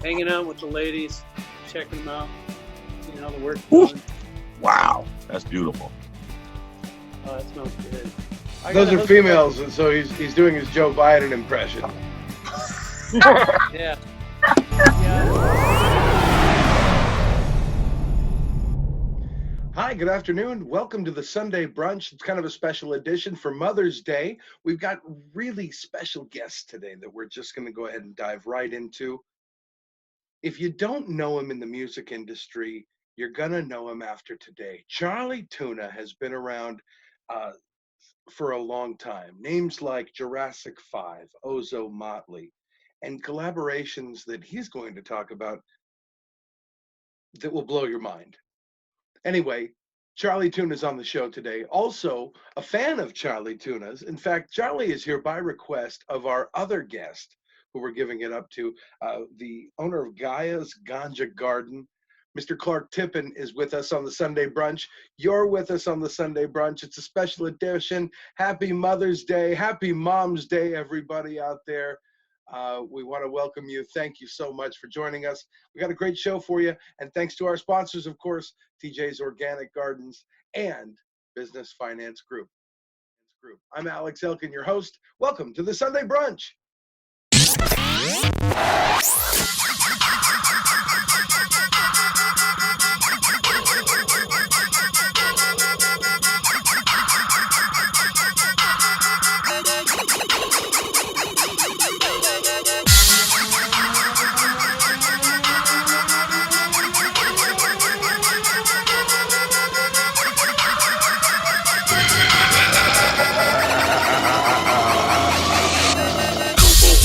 hanging out with the ladies, checking them out, seeing how the work's Ooh. going. Wow, that's beautiful. Oh, that smells good. Those are females, and so he's doing his Joe Biden impression. Yeah. Hi, good afternoon. Welcome to the Sunday Brunch. It's kind of a special edition for Mother's Day. We've got really special guests today that we're just going to go ahead and dive right into. If you don't know him in the music industry, you're going to know him after today. Chali Tuna has been around for a long time. Names like Jurassic 5, Ozo Motley, and collaborations that he's going to talk about that will blow your mind. Anyway, Chali Tuna's on the show today. Also, a fan of Chali Tuna's. In fact, Chali is here by request of our other guest, who we're giving it up to, the owner of Gaia's Ganja Garden. Mr. Clark Tippin is with us on the Sunday Brunch. You're with us on the Sunday Brunch. It's a special edition. Happy Mother's Day. Happy Mom's Day, everybody out there. We want to welcome you. Thank you so much for joining us. We got a great show for you. And thanks to our sponsors, of course, TJ's Organic Gardens and Business Finance Group. I'm Alex Elkin, your host. Welcome to the Sunday Brunch.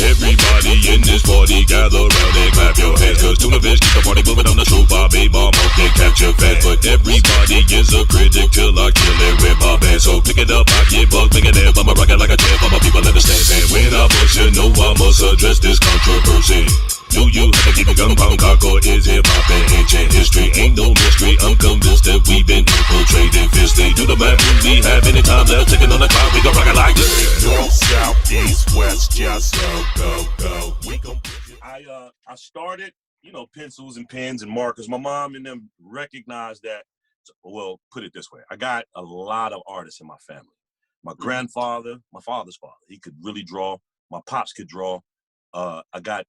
Everybody in this party gather round and clap your hands, cause tuna fish keep the party moving on the show. Bobby bomb, okay, capture fat, but everybody is a critic till I kill it with my band. So pick it up, I get bugged, pick it up, I'ma rock it like a champ, all my people understand. And when I bust, you know I must address this controversy. Do you have to keep a gun pound cock, or is hip-hop and ancient history? Ain't no mystery, I'm convinced that we've been infiltrated fiercely. Do the math, do we have any time left? Ticking on the clock, we gon' rock it like this. North, south, east, west, just go. We gon' I started, pencils and pens and markers. My mom and them recognized that. Well, put it this way, I got a lot of artists in my family. My grandfather, my father's father, he could really draw. My pops could draw. I got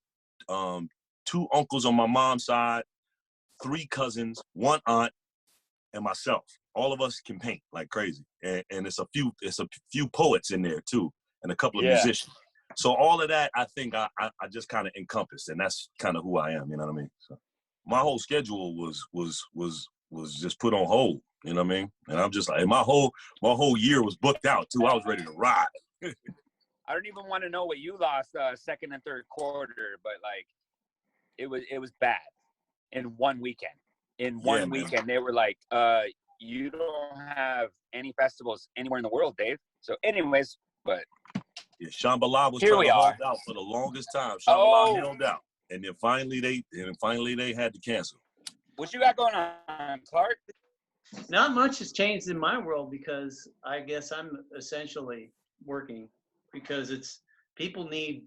2 uncles on my mom's side, 3 cousins, 1 aunt, and myself. All of us can paint like crazy, and it's a few poets in there too, and a couple of musicians. So all of that, I think I just kind of encompassed, and that's kind of who I am. You know what I mean? So my whole schedule was just put on hold. You know what I mean? And I'm just like, my whole year was booked out too. I was ready to ride. I don't even want to know what you lost second and third quarter, but like it was bad in one weekend. In one weekend, they were like, you don't have any festivals anywhere in the world, Dave. So anyways, but yeah, Shambhala was here trying we to hold are. out for the longest time. Shambhala held out. And then finally they had to cancel. What you got going on, Clark? Not much has changed in my world because I guess I'm essentially working because people need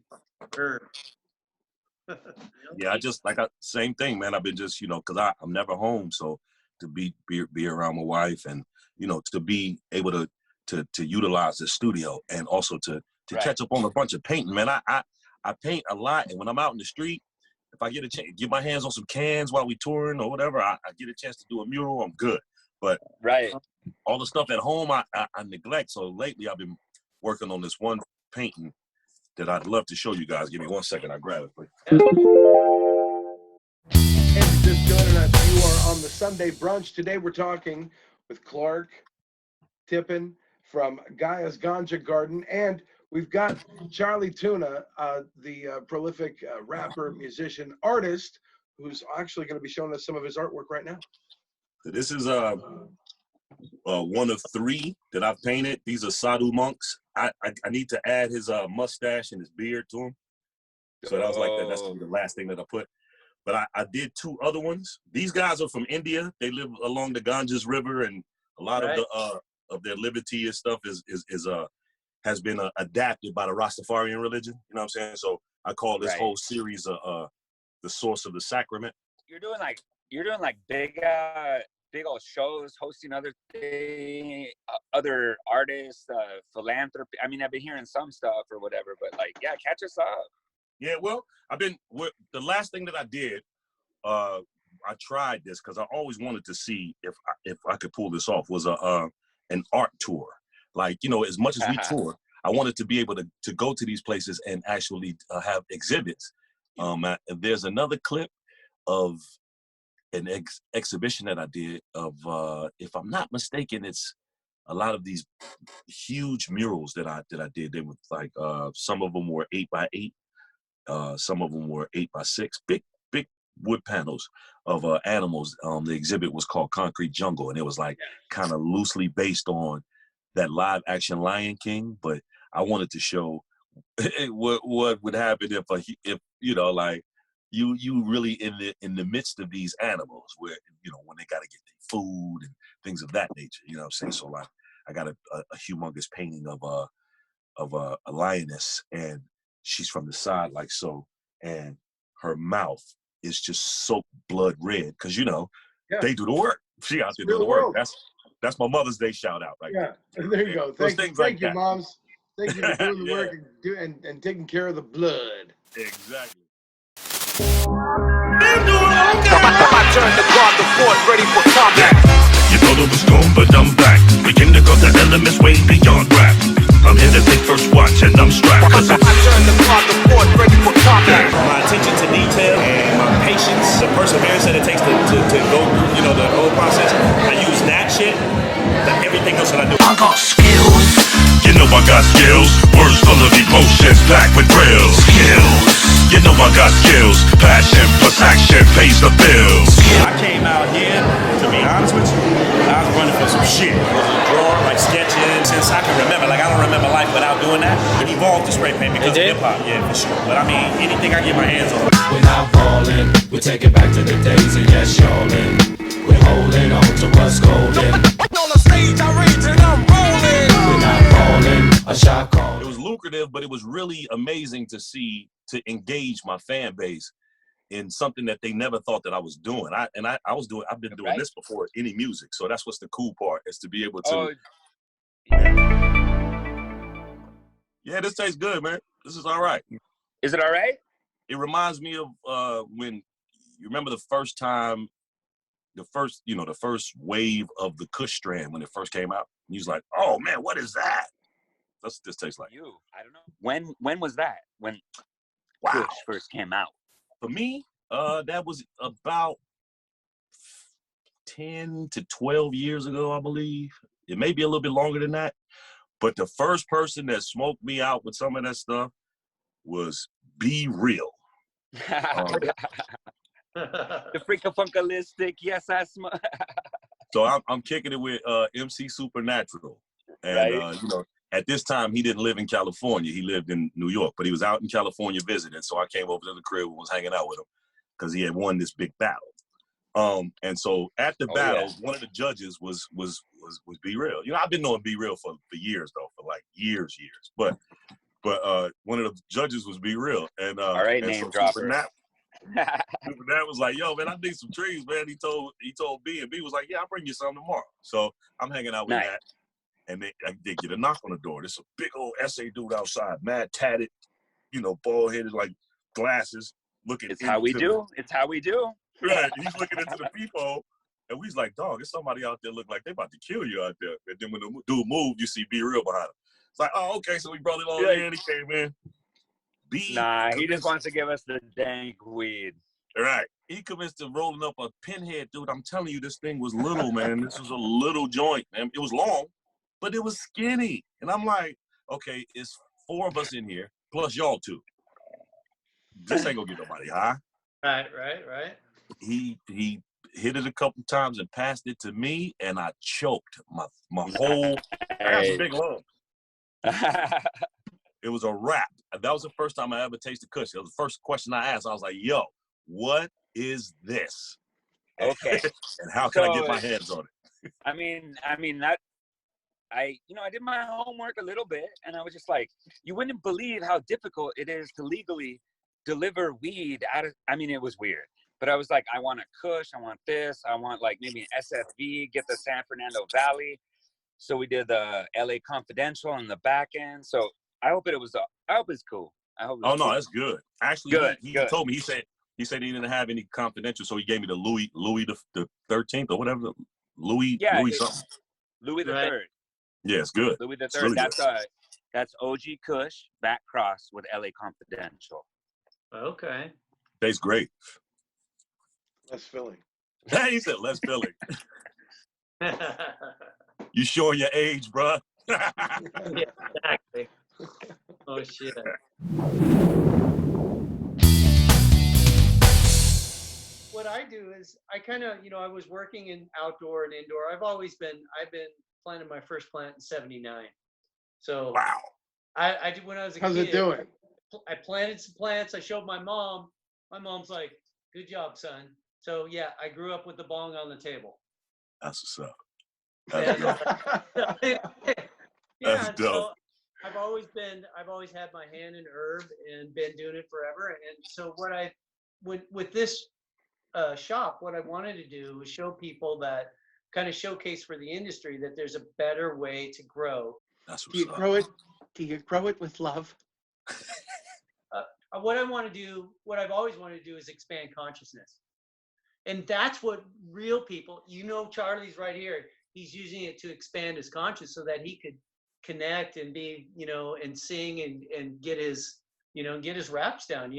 her. Yeah, same thing, man. I've been just, because I'm never home, so to be around my wife and to be able to utilize the studio and also to catch up on a bunch of painting, man. I paint a lot, and when I'm out in the street, if I get a chance, get my hands on some cans while we touring or whatever, I get a chance to do a mural, I'm good. But all the stuff at home I neglect. So lately I've been working on this one painting that I'd love to show you guys. Give me 1 second, I'll grab it, please. And just joining us, you are on the Sunday Brunch. Today we're talking with Clark Tippin from Gaia's Ganja Garden, and we've got Chali Tuna, the prolific rapper, musician, artist, who's actually going to be showing us some of his artwork right now. So this is one of 3 that I've painted. These are sadhu monks. I need to add his mustache and his beard to him. So that was that's the last thing that I put. But I did 2 other ones. These guys are from India. They live along the Ganges River, and a lot of their liberty and stuff has been adapted by the Rastafarian religion. You know what I'm saying? So I call this whole series the source of the sacrament. You're doing like big old shows, hosting other artists, philanthropy. I mean, I've been hearing some stuff or whatever, but like, yeah, catch us up. Yeah, well, the last thing that I did, I tried this because I always wanted to see if I could pull this off, was an art tour. Like, you know, as much as we tour, I wanted to be able to go to these places and actually have exhibits. There's another clip of an exhibition that I did of, if I'm not mistaken, it's a lot of these huge murals that I did. They were like, some of them were 8x8, some of them were 8x6, big wood panels of animals. The exhibit was called Concrete Jungle, and it was like kind of loosely based on that live action Lion King, but I wanted to show what would happen if you know, like you really in the midst of these animals where, you know, when they got to get their food and things of that nature, you know what I'm saying? So like I got a humongous painting of a lioness, and she's from the side like so, and her mouth is just soaked blood red because, you know, they do the work. She out there doing the work. That's my Mother's Day shout out right there. There you go. Thank you, moms. Thank you for doing the work and taking care of the blood. Exactly. I turn the guard, the fort, ready for combat. You thought it was gone, but I'm back. We came to cut the elements way beyond rap. I'm here to take first watch and I'm strapped. I turn the guard, the fort, ready for combat. My attention to detail and my patience, the perseverance that it takes to go through, you know, the whole process. I use that shit than everything else that I do. I got skills. You know I got skills. Words full of emotions, packed with thrills. Skills. You know I got skills. Passion plus action pays the bills. I came out here, to be honest with you, I was running for some shit. It was a drawer, like sketching, since I can remember. Like, I don't remember life without doing that. It evolved to spray paint because of hip-hop, yeah, for sure. But I mean, anything I get my hands on. We're not falling, we take it back to the days of yes, y'allin'. We're holding on to what's golden. On the stage, I rage and I'm rolling. We're not falling, a shot call. It was lucrative, but it was really amazing to see, to engage my fan base in something that they never thought that I was doing. I've been doing this before any music. So that's what's the cool part, is to be able to. Yeah, this tastes good, man. This is all right. Is it all right? It reminds me of when you remember the first time, the first wave of the Kush strand when it first came out. And he was like, "Oh man, what is that?" That's what this tastes like. I don't know. When was that? When Wow. Kush first came out? For me, that was about 10 to 12 years ago, I believe. It may be a little bit longer than that. But the first person that smoked me out with some of that stuff was Be Real. The freakafunkalistic, yes, I smoke. So I'm kicking it with MC Supernatural. And, you know, at this time, he didn't live in California. He lived in New York, but he was out in California visiting. So I came over to the crib and was hanging out with him because he had won this big battle. And so at the battle, one of the judges was Be Real. You know, I've been knowing Be Real for years, though, for like years. But one of the judges was Be Real. And all right, and name so dropper. That was like, "Yo, man, I need some trees, man." He told B, and B was like, "Yeah, I'll bring you some tomorrow." So I'm hanging out with that, and they get a knock on the door. There's a big old SA dude outside, mad tatted, you know, bald headed, like glasses, looking. It's how we do. It's how we do. Right, he's looking into the peephole, and we's like, "Dog, there's somebody out there look like they about to kill you out there." And then when the dude moved, you see Be Real behind him. It's like, "Oh, okay." So we brought it on in. He came in. He just wants to give us the dank weed. Right. He convinced to rolling up a pinhead, dude. I'm telling you, this thing was little, man. This was a little joint, man. It was long, but it was skinny. And I'm like, okay, it's 4 of us in here, plus y'all 2. This ain't gonna get nobody high. Right. He hit it a couple times and passed it to me, and I choked my whole. I got some big lungs. It was a wrap. That was the first time I ever tasted Kush. It was the first question I asked. I was like, "Yo, what is this?" Okay. And how can I get my hands on it? I mean that I did my homework a little bit, and I was just like, you wouldn't believe how difficult it is to legally deliver weed out of, I mean, it was weird. But I was like, I want a Kush, I want this, I want like maybe an SFV, get the San Fernando Valley. So we did the LA Confidential on the back end. So I hope it's cool. I hope it's no, cool. that's good. Actually, Good, he good. told me, he said he didn't have any confidential, so he gave me the Louis the 13th or whatever. Louis something. Louis the Right. Third. Yeah, it's good. Louis the It's Third. really That's OG Kush back cross with LA Confidential. Okay. Tastes great. Less filling. He said less filling. You showing your age, bruh. Yeah, exactly. Oh shit. What I do is I kind of, I was working in outdoor and indoor. I've been planting my first plant in '79. So Wow. I did when I was a kid. How's it doing? I planted some plants. I showed my mom. My mom's like, "Good job, son." So yeah, I grew up with the bong on the table. That's what's up. And, That's and dope. so I've always had my hand in herb and been doing it forever. And so with this shop, what I wanted to do was show people that kind of showcase for the industry that there's a better way to grow. That's what's Do you up. grow it? Do you grow it with love? What I want to do, what I've always wanted to do, is expand consciousness. And that's what real people, Charlie's right here. He's using it to expand his conscious so that he could connect and be, and sing and get his raps down.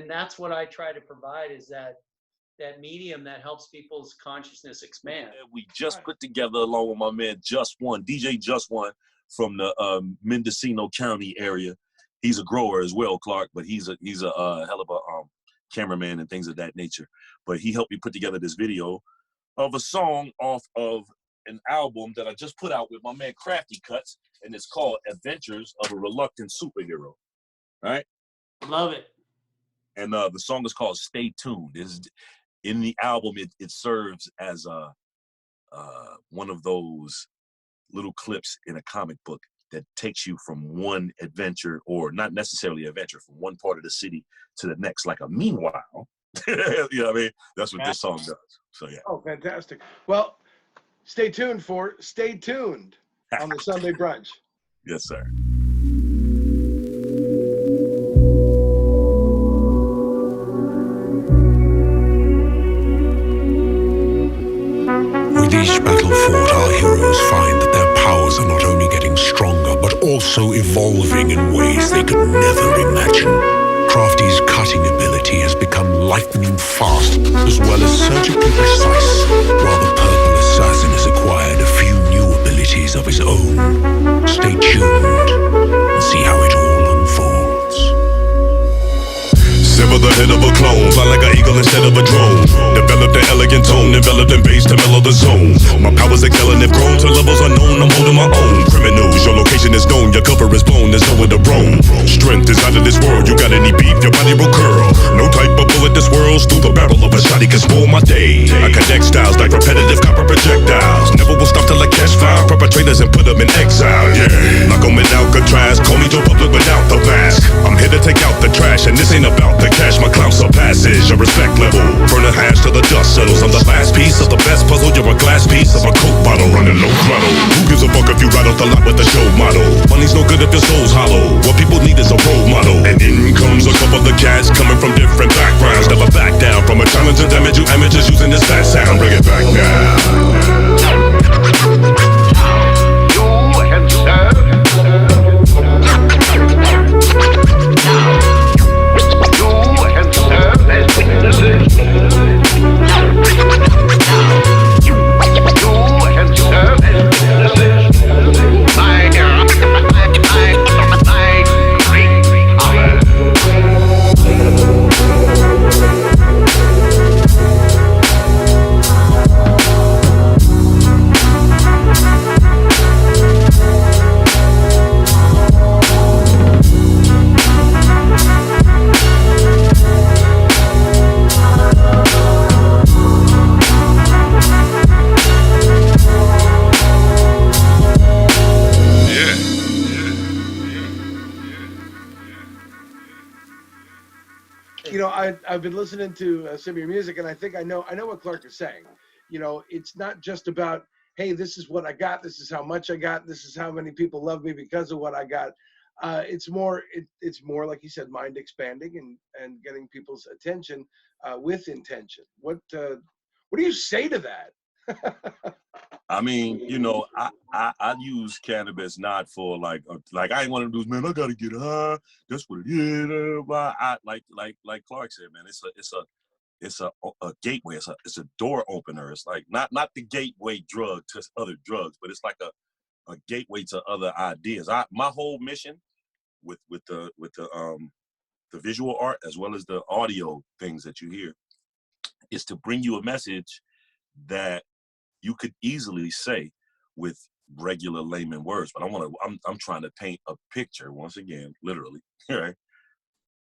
That's what I try to provide, is that medium that helps people's consciousness expand. We just put together, along with my man DJ Just One from the Mendocino County area. He's a grower as well, Clark, but he's a hell of a cameraman and things of that nature. But he helped me put together this video of a song off of an album that I just put out with my man Crafty Cuts, and it's called Adventures of a Reluctant Superhero. All right? Love it. And the song is called Stay Tuned. In the album, it serves as one of those little clips in a comic book that takes you from one adventure, or not necessarily adventure, from one part of the city to the next, like a meanwhile. You know what I mean? That's what this song does. So yeah. Oh, fantastic. Well, stay tuned on the Sunday Brunch. Yes, sir. With each battle fought, our heroes find that their powers are not only getting stronger, but also evolving in ways they could never imagine. Crafty's cutting ability has become lightning fast, as well as surgically precise, while the purple assassin has acquired a few new abilities of his own. Stay tuned and see how it all unfolds. Sever the head of a clone, fly like an eagle instead of a drone. Developed an elegant tone, enveloped in bass to mellow the zone. My powers excelling have grown to levels unknown, I'm holding my own. Criminals, your location is known, your cover is blown, there's nowhere to roam. Strength is out of this world, you got any beef, your body will curl. No type of bullet this world's through the barrel of a shotty can spoil my day. I connect styles like repetitive copper projectiles. Never will stop till I catch fire perpetrators and put them in exile, yeah. Like I'm in Alcatraz, call me Joe Public without the mask. I'm here to take out the trash, and this ain't about the cash. My clout surpasses your respect level. Burn a hash till the dust settles. I'm the last piece of the best puzzle. You're a glass piece of a Coke bottle running low throttle. Who gives a fuck if you ride off the lot with the show model? Money's no good if your soul's hollow. What people need is a role model. And in comes a couple of cats coming from different backgrounds. Never back down from a challenge to damage you amateurs using this fast sound. Bring it back now. you know, I've been listening to some of your music, and I think I know what Clark is saying. You know, it's not just about, hey, this is what I got, this is how much I got, this is how many people love me because of what I got. It's more like you said, mind expanding and getting people's attention with intention. What do you say to that? I mean, you know, I use cannabis not for like I ain't one of those, man, I gotta get high. That's what it is. I like Clark said, man, it's a gateway. It's a door opener. It's like not the gateway drug to other drugs, but it's like a gateway to other ideas. My whole mission with the visual art as well as the audio things that you hear is to bring you a message that you could easily say with regular layman words, but I'm trying to paint a picture once again, literally, right?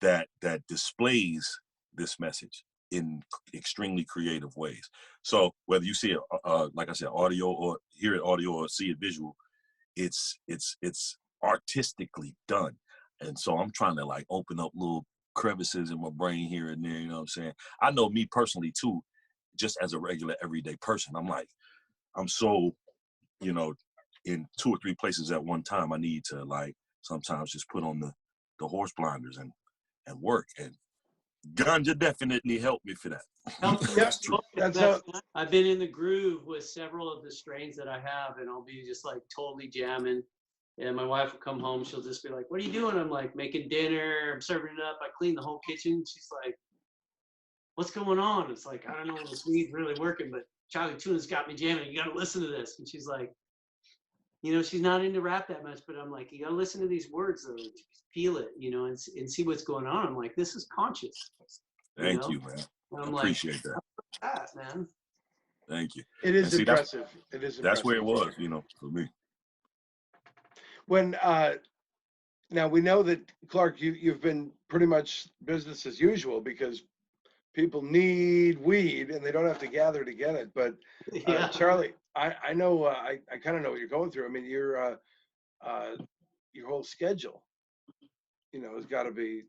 That displays this message in extremely creative ways. So whether you see it, like I said, audio, or hear it audio, or see it visual, it's artistically done. And so I'm trying to like open up little crevices in my brain here and there. You know what I'm saying? I know me personally too, just as a regular everyday person, I'm so, you know, in 2 or 3 places at one time. I need to like sometimes just put on the horse blinders and work. And ganja definitely helped me for that. That's true. I've been in the groove with several of the strains that I have, and I'll be just like totally jamming. And my wife will come home. She'll just be like, "What are you doing?" I'm like, "Making dinner. I'm serving it up. I clean the whole kitchen." She's like, "What's going on?" It's like, "I don't know, this weed's really working, but Chali Tuna's got me jamming. You got to listen to this." And she's like, you know, she's not into rap that much, but I'm like, you got to listen to these words, though, feel it, you know, and see what's going on. I'm like, this is conscious. Thank you, man. I appreciate that, man. Thank you. It is impressive. It is impressive. That's where it was, you know, for me. When now we know that, Clark, you've been pretty much business as usual because people need weed and they don't have to gather to get it. But Charlie, I know I kind of know what you're going through. I mean, your whole schedule, you know, has got to be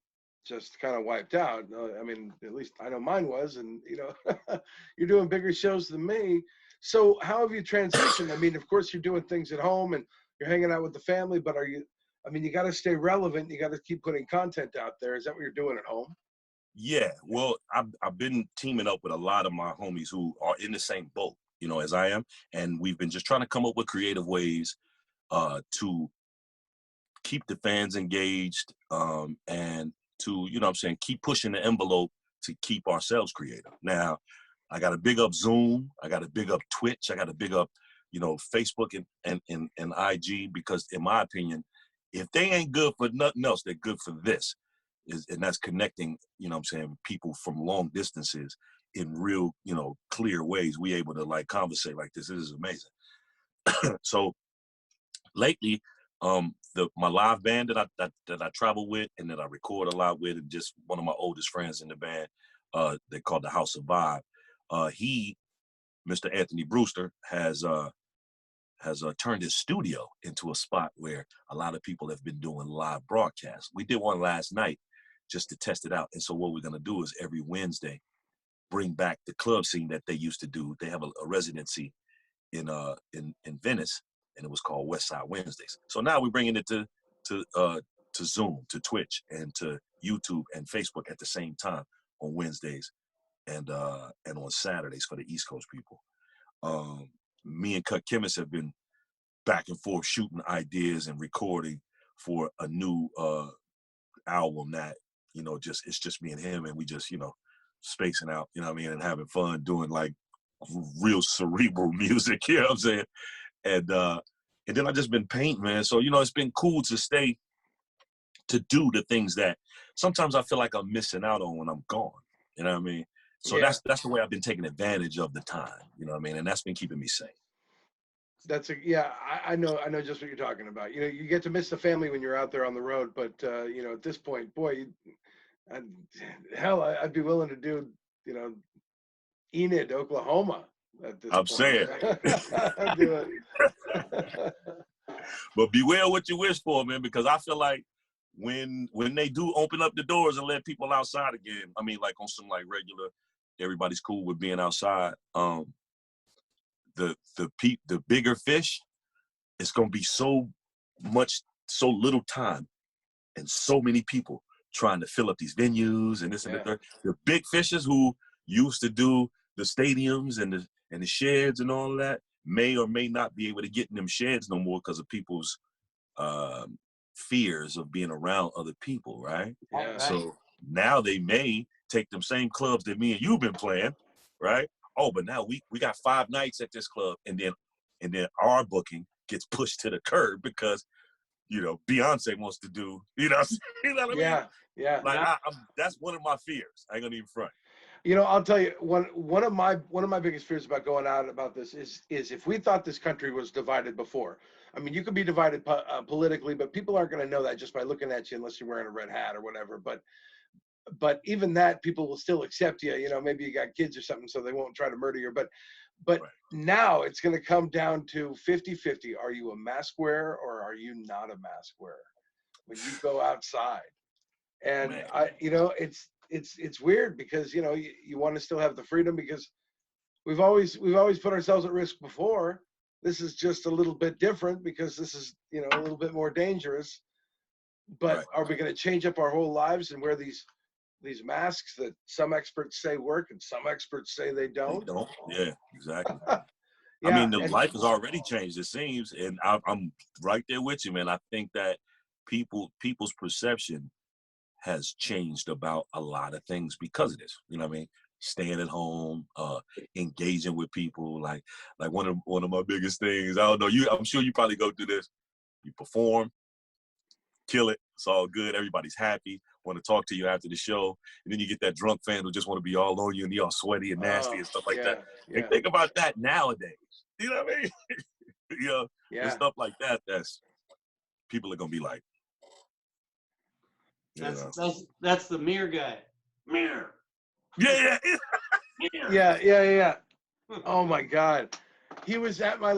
just kind of wiped out. I mean, at least I know mine was, and you know, you're doing bigger shows than me. So how have you transitioned? I mean, of course, you're doing things at home and you're hanging out with the family, but I mean, you got to stay relevant. You got to keep putting content out there. Is that what you're doing at home? Yeah, well, I've been teaming up with a lot of my homies who are in the same boat, you know, as I am. And we've been just trying to come up with creative ways to keep the fans engaged and to, you know what I'm saying, keep pushing the envelope to keep ourselves creative. Now, I got to big up Zoom. I got to big up Twitch. I got to big up, you know, Facebook and IG, because in my opinion, if they ain't good for nothing else, they're good for this. And that's connecting, you know what I'm saying, people from long distances in real, you know, clear ways. We able to like conversate like this. This is amazing. So lately, my live band that I travel with and that I record a lot with, and just one of my oldest friends in the band, they called the House of Vibe. Mr. Anthony Brewster has turned his studio into a spot where a lot of people have been doing live broadcasts. We did one last night just to test it out. And so what we're gonna do is every Wednesday, bring back the club scene that they used to do. They have a residency in Venice, and it was called West Side Wednesdays. So now we're bringing it to Zoom, to Twitch, and to YouTube and Facebook at the same time on Wednesdays and on Saturdays for the East Coast people. Me and Cut Chemist have been back and forth shooting ideas and recording for a new album that, you know, it's just me and him, and we just, you know, spacing out, you know what I mean, and having fun doing like real cerebral music, you know what I'm saying? And then I just been painting, man. So, you know, it's been cool to do the things that sometimes I feel like I'm missing out on when I'm gone. You know what I mean? So yeah. That's the way I've been taking advantage of the time, you know what I mean? And that's been keeping me sane. I know just what you're talking about. You know, you get to miss the family when you're out there on the road, but you know, at this point, boy, I'd be willing to do, you know, Enid, Oklahoma. At this I'm point. saying. I'd do it. But beware what you wish for, man, because I feel like when they do open up the doors and let people outside again, I mean, like on some like regular, everybody's cool with being outside. The bigger fish, it's gonna be so little time and so many people trying to fill up these venues and this and the third. The big fishes who used to do the stadiums and the sheds and all of that may or may not be able to get in them sheds no more because of people's fears of being around other people, right? Yeah. So now they may take them same clubs that me and you've been playing, right? Oh, but now we got 5 nights at this club, and then our booking gets pushed to the curb because, you know, Beyonce wants to do, you know what I mean? Yeah. Like that's one of my fears. I ain't gonna even front. You know, I'll tell you one of my biggest fears about going out about this is if we thought this country was divided before. I mean, you can be divided politically, but people aren't going to know that just by looking at you unless you're wearing a red hat or whatever. But even that, people will still accept you. You know, maybe you got kids or something, so they won't try to murder you. But Right. now it's going to come down to 50-50. Are you a mask wearer or are you not a mask wearer when you go outside? And Man. it's weird because, you know, you want to still have the freedom because we've always put ourselves at risk before. This is just a little bit different because this is, you know, a little bit more dangerous. But Right. are we going to change up our whole lives and wear these masks that some experts say work and some experts say they don't? They don't. Yeah, exactly. Yeah, I mean, the life has already changed, it seems, and I'm right there with you, man. I think that people's perception has changed about a lot of things because of this. You know what I mean? Staying at home, engaging with people. Like one of my biggest things. I don't know. I'm sure you probably go through this. You perform, kill it. It's all good. Everybody's happy. Want to talk to you after the show, and then you get that drunk fan who just want to be all on you and be all sweaty and nasty and stuff like that. Yeah. And think about that nowadays. You know what I mean? You know, and stuff like that. That's people are gonna be like, That's the mirror guy. Mirror. Yeah. Yeah. Oh my God. He was at my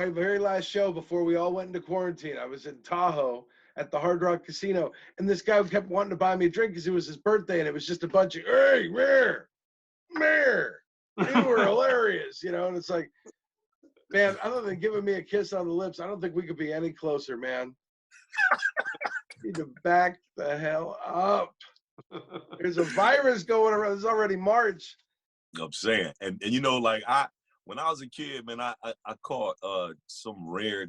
very last show before we all went into quarantine. I was in Tahoe at the Hard Rock Casino, and this guy kept wanting to buy me a drink because it was his birthday, and it was just a bunch of, hey, Mirror, you were hilarious, you know. And it's like, man, other than giving me a kiss on the lips, I don't think we could be any closer, man. You need to back the hell up. There's a virus going around. It's already March. I'm saying, and you know, like when I was a kid, man, I caught some rare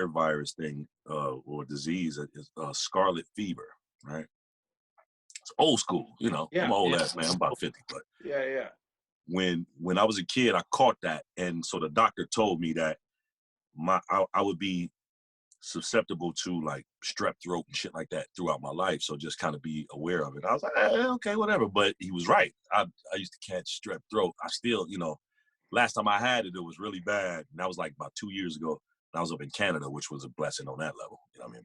virus thing or disease, scarlet fever, right? It's old school, you know. I'm an old ass man. I'm about 50, but yeah. When I was a kid, I caught that, and so the doctor told me that I would be susceptible to like strep throat and shit like that throughout my life. So just kind of be aware of it. I was like, okay, whatever. But he was right. I used to catch strep throat. I still, you know, last time I had it, it was really bad. And that was like about 2 years ago. And I was up in Canada, which was a blessing on that level. You know what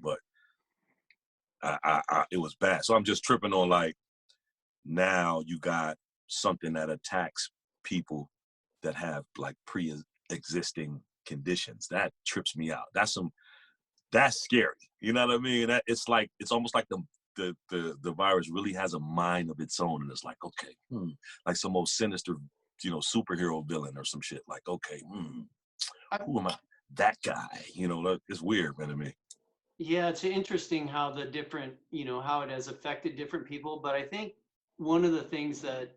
I mean? But it was bad. So I'm just tripping on like, now you got something that attacks people that have like pre-existing conditions. That trips me out. That's scary. You know what I mean? It's almost like the virus really has a mind of its own, and it's like, okay, like some old sinister, you know, superhero villain or some shit. Like, okay, who am I? That guy. You know, it's weird, man, to me. Yeah, it's interesting how the different, you know, how it has affected different people. But I think one of the things that,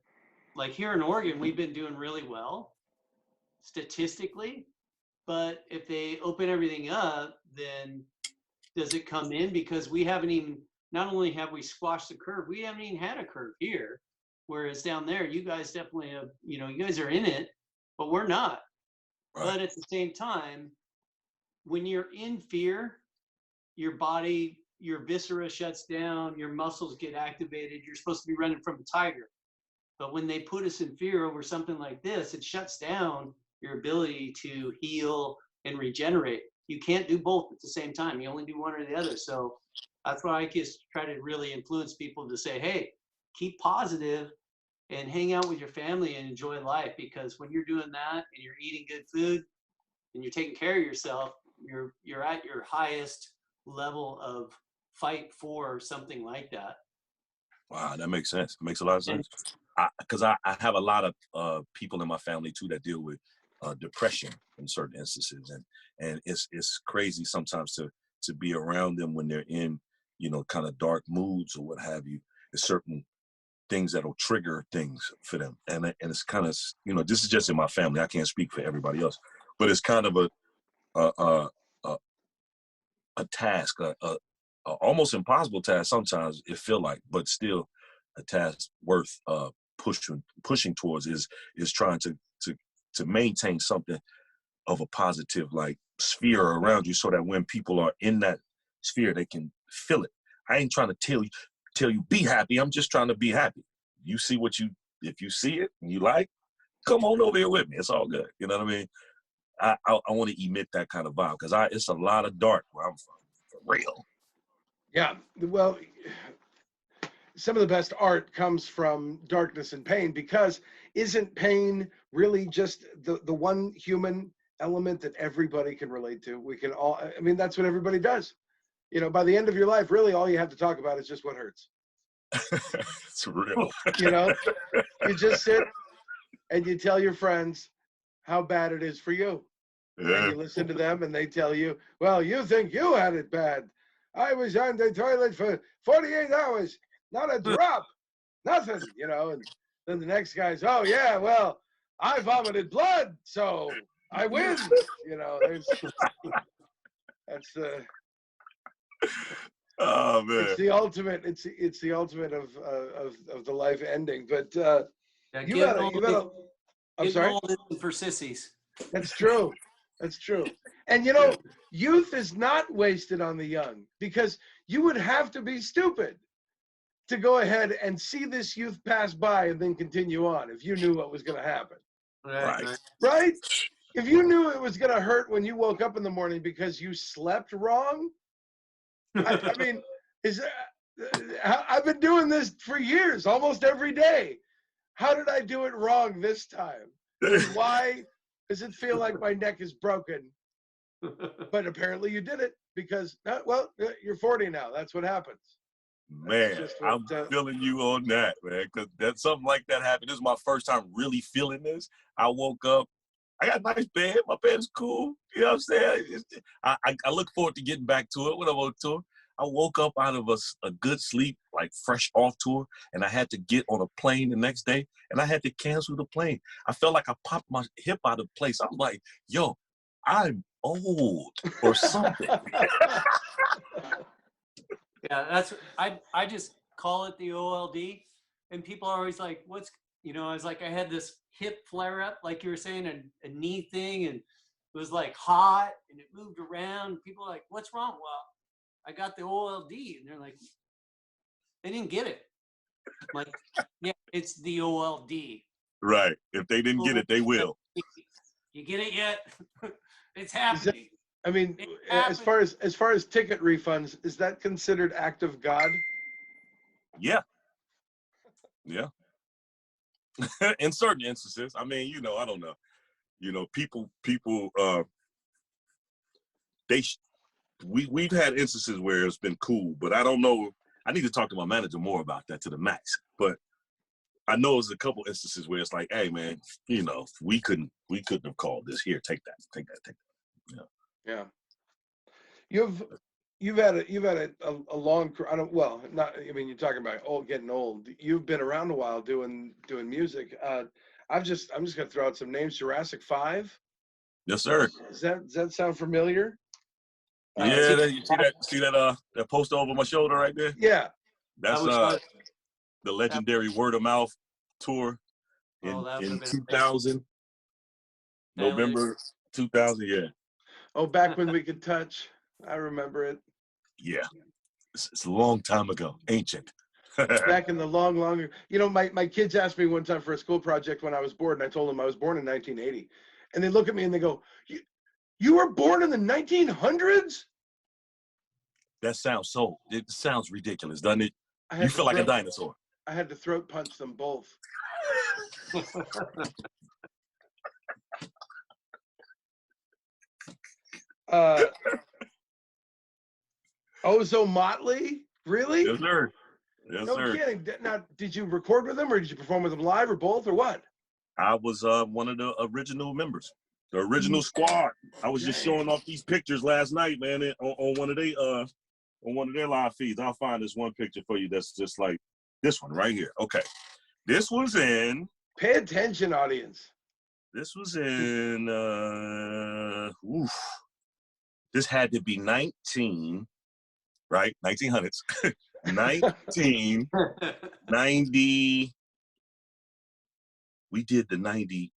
like here in Oregon, we've been doing really well statistically. But if they open everything up, then does it come in? Because we haven't even, not only have we squashed the curve, we haven't even had a curve here. Whereas down there, you guys definitely have, you know, you guys are in it, but we're not. Right. But at the same time, when you're in fear, your body, your viscera shuts down, your muscles get activated. You're supposed to be running from a tiger. But when they put us in fear over something like this, it shuts down your ability to heal and regenerate. You can't do both at the same time. You only do one or the other. So that's why I just try to really influence people to say, hey, keep positive and hang out with your family and enjoy life. Because when you're doing that and you're eating good food and you're taking care of yourself, you're at your highest level of fight for something like that. Wow, that makes sense. It makes a lot of sense. Because I have a lot of people in my family too that deal with depression in certain instances, and it's crazy sometimes to be around them when they're in, you know, kind of dark moods or what have you. There's certain things that'll trigger things for them, and it's kind of, you know, this is just in my family. I can't speak for everybody else, but it's kind of a task, a almost impossible task sometimes it feel like, but still a task worth pushing towards is trying to maintain something of a positive like sphere around you, so that when people are in that sphere they can feel it. I ain't trying to tell you be happy. I'm just trying to be happy. You see if you see it and you like, come on over here with me. It's all good. You know what I mean? I want to emit that kind of vibe, because it's a lot of dark where I'm from, for real. Yeah, well, some of the best art comes from darkness and pain, because isn't pain really just the one human element that everybody can relate to? We can all, I mean, that's what everybody does. You know, by the end of your life, really all you have to talk about is just what hurts. It's real. You know, you just sit and you tell your friends how bad it is for you. Yeah. And you listen to them and they tell you, well, you think you had it bad. I was on the toilet for 48 hours, not a drop, nothing, you know. And then the next guy's, oh yeah, well, I vomited blood, so I win. You know, that's oh man, it's the ultimate. It's the ultimate of the life ending. But you got a. I'm sorry. Old isn't for sissies. That's true. That's true. And you know, youth is not wasted on the young, because you would have to be stupid to go ahead and see this youth pass by and then continue on if you knew what was going to happen. Right? If you knew it was going to hurt when you woke up in the morning because you slept wrong, I mean, I've been doing this for years, almost every day. How did I do it wrong this time? Why does it feel like my neck is broken? But apparently you did it because, well, you're 40 now. That's what happens. Man, I'm feeling you on that, man, because that something like that happened. This is my first time really feeling this. I woke up. I got a nice bed. My bed is cool. You know what I'm saying? I look forward to getting back to it when I'm on tour. I woke up out of a good sleep, like fresh off tour, and I had to get on a plane the next day, and I had to cancel the plane. I felt like I popped my hip out of place. I'm like, yo, I'm old or something. Yeah, that's, I just call it the OLD, and people are always like, what's, you know, I was like, I had this hip flare up, like you were saying, a knee thing, and it was like hot and it moved around. People are like, what's wrong? Well, I got the OLD. And they're like, they didn't get it. I'm like, yeah, it's the OLD. Right. If they didn't get it, they will. You get it yet? It's happening. I mean, as far as ticket refunds, is that considered act of God? Yeah. Yeah. In certain instances. I mean, you know, I don't know. You know, people we've had instances where it's been cool, but I don't know. I need to talk to my manager more about that to the max. But I know there's a couple instances where it's like, hey man, you know, we couldn't have called this. Here, take that. You know? Yeah. You've had a long, I don't, well, not, I mean, you're talking about getting old. You've been around a while doing music. I'm just gonna throw out some names. Jurassic 5. Yes, sir. Does that sound familiar? Yeah, you see that poster over my shoulder right there? Yeah. That's the legendary Word of Mouth tour in 2000, November 2000. Yeah. Oh, back when we could touch. I remember it. Yeah, it's a long time ago, ancient. Back in the long, you know, my kids asked me one time for a school project when I was born, and I told them I was born in 1980, and they look at me and they go, "You were born in the 1900s?" It sounds ridiculous, doesn't it? You feel like a dinosaur. I had to throat punch them both. Ozo Motley? Really? Yes, sir. Yes, No sir. kidding. Now, did you record with them, or did you perform with them live, or both, or what? I was one of the original members, the original squad. I was just showing off these pictures last night, man, on one of their live feeds. I'll find this one picture for you that's just like this one right here. Okay. This was in. Pay attention, audience. This was in. This had to be 19, right? 1900s. 1990. We did the 98.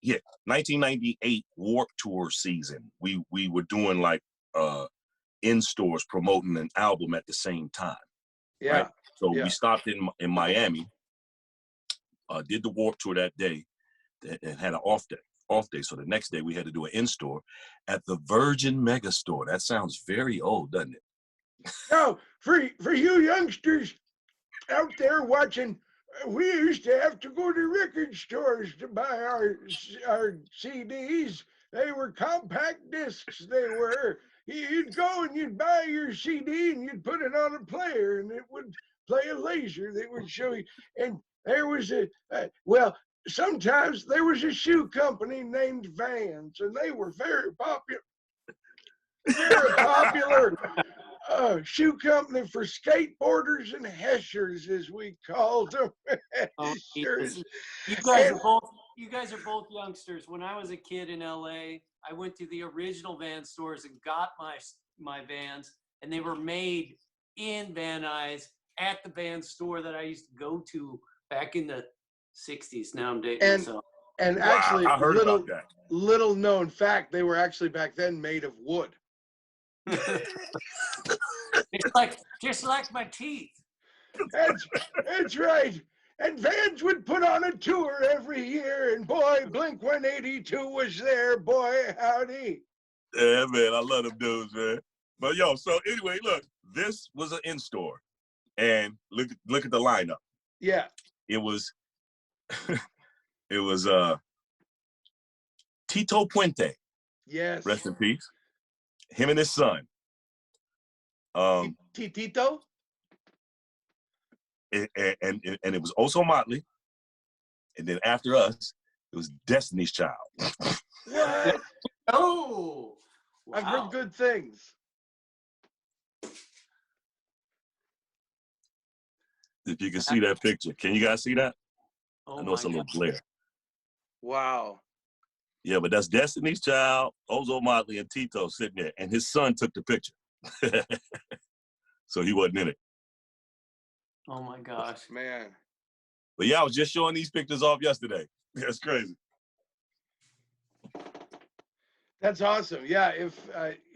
Yeah, 1998 Warped Tour season. We were doing like in stores promoting an album at the same time. Yeah. Right? So we stopped in Miami, did the Warped Tour that day, and had an off day. So the next day we had to do an in-store at the Virgin Mega Store. That sounds very old, doesn't it? Now, for you youngsters out there watching, we used to have to go to record stores to buy our CDs. They were compact discs. They were. You'd go and you'd buy your CD and you'd put it on a player and it would play a laser that would show you. And there was sometimes there was a shoe company named Vans, and they were very popular. Very popular shoe company for skateboarders and heshers, as we called them. You guys are both youngsters. When I was a kid in LA, I went to the original Vans stores and got my Vans, and they were made in Van Nuys at the Vans store that I used to go to back in the 60s. Now I'm dating myself. And actually, I heard about that. Little known fact, they were actually back then made of wood. just like my teeth. That's right. And Vans would put on a tour every year, and boy, Blink-182 was there. Boy, howdy. Yeah, man, I love them dudes, man. But so anyway, look, this was an in-store, and look at the lineup. Yeah. It was Tito Puente. Yes. Rest in peace. Him and his son. Tito? And it was Oso Motley. And then after us, it was Destiny's Child. What? Oh, wow. I've heard good things. If you can see that picture. Can you guys see that? Oh, I know it's a little glare. Wow. Yeah, but that's Destiny's Child, Ozo Motley, and Tito sitting there. And his son took the picture. So he wasn't in it. Oh, my gosh. Man. But yeah, I was just showing these pictures off yesterday. That's crazy. That's awesome. Yeah, if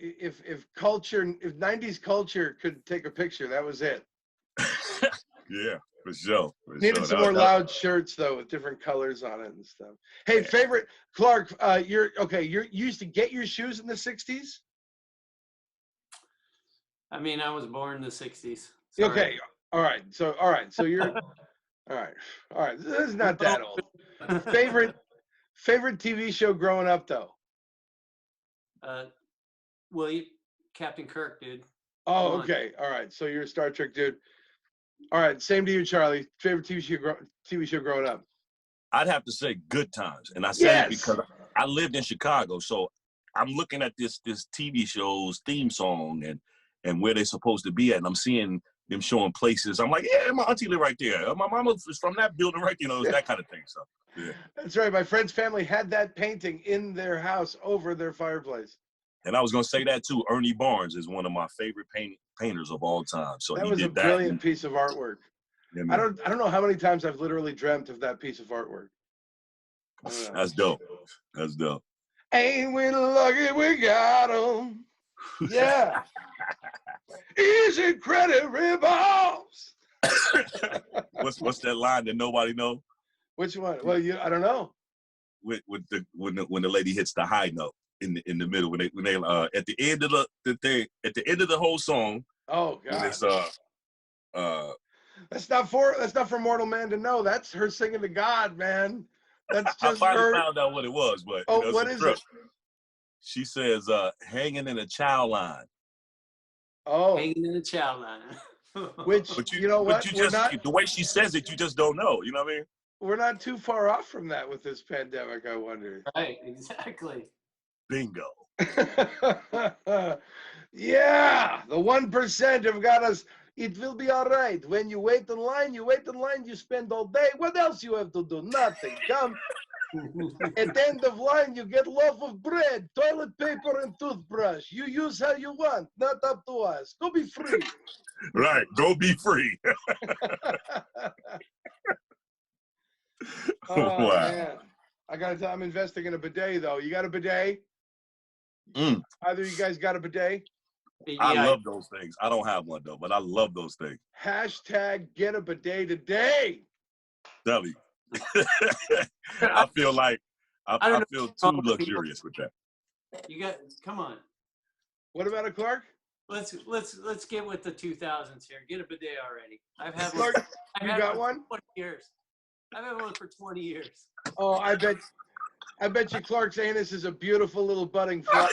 90s culture could take a picture, that was it. Yeah, for sure. Needed some more loud shirts though, with different colors on it and stuff. Hey, favorite Clark, you used to get your shoes in the 60s? I mean, I was born in the 60s. Sorry. Okay. All right. So you're all right. This is not that old. Favorite TV show growing up though? Captain Kirk, dude. Oh, okay. All right. So you're a Star Trek dude. All right. Same to you, Charlie. Favorite TV show growing up? I'd have to say Good Times. And I say it because I lived in Chicago. So I'm looking at this TV show's theme song and where they're supposed to be at. And I'm seeing them showing places. I'm like, yeah, my auntie live right there. My mama is from that building right there. That kind of thing. So, yeah. That's right. My friend's family had that painting in their house over their fireplace. And I was going to say that too. Ernie Barnes is one of my favorite painters of all time. So that he was did a brilliant piece of artwork. Yeah, I don't know how many times I've literally dreamt of that piece of artwork. That's dope. That's dope. Ain't we lucky we got them? Yeah. Easy credit revolves. What's that line that nobody knows? Which one? Well, I don't know. When the lady hits the high note in the middle, when they at the end of the whole song. Oh God. It's that's not for mortal man to know. That's her singing to God, man. That's just I finally found out what it was, but what is it? She says, hanging in a child line. Oh, hanging in the chow line. which you know what? But you just the way she says it, you just don't know. You know what I mean? We're not too far off from that with this pandemic, I wonder. Right, exactly. Bingo. Yeah, the 1% have got us. It will be all right. When you wait in line, you spend all day. What else you have to do? Nothing. Come. At the end of line, you get loaf of bread, toilet paper, and toothbrush. You use how you want, not up to us. Go be free. Right. Go be free. Oh, Wow. man. I got to tell you, I'm investing in a bidet, though. You got a bidet? Mm. Either you guys got a bidet? I love those things. I don't have one, though, but I love those things. Hashtag get a bidet today. Tell you. I feel like I feel too luxurious with that. You got, come on. What about it, Clark? Let's get with the 2000s here. Get a bidet already. I've had Clark, one. you got one? 20 years. I've had one for 20 years. Oh, I bet you Clark's anus is a beautiful little budding flower.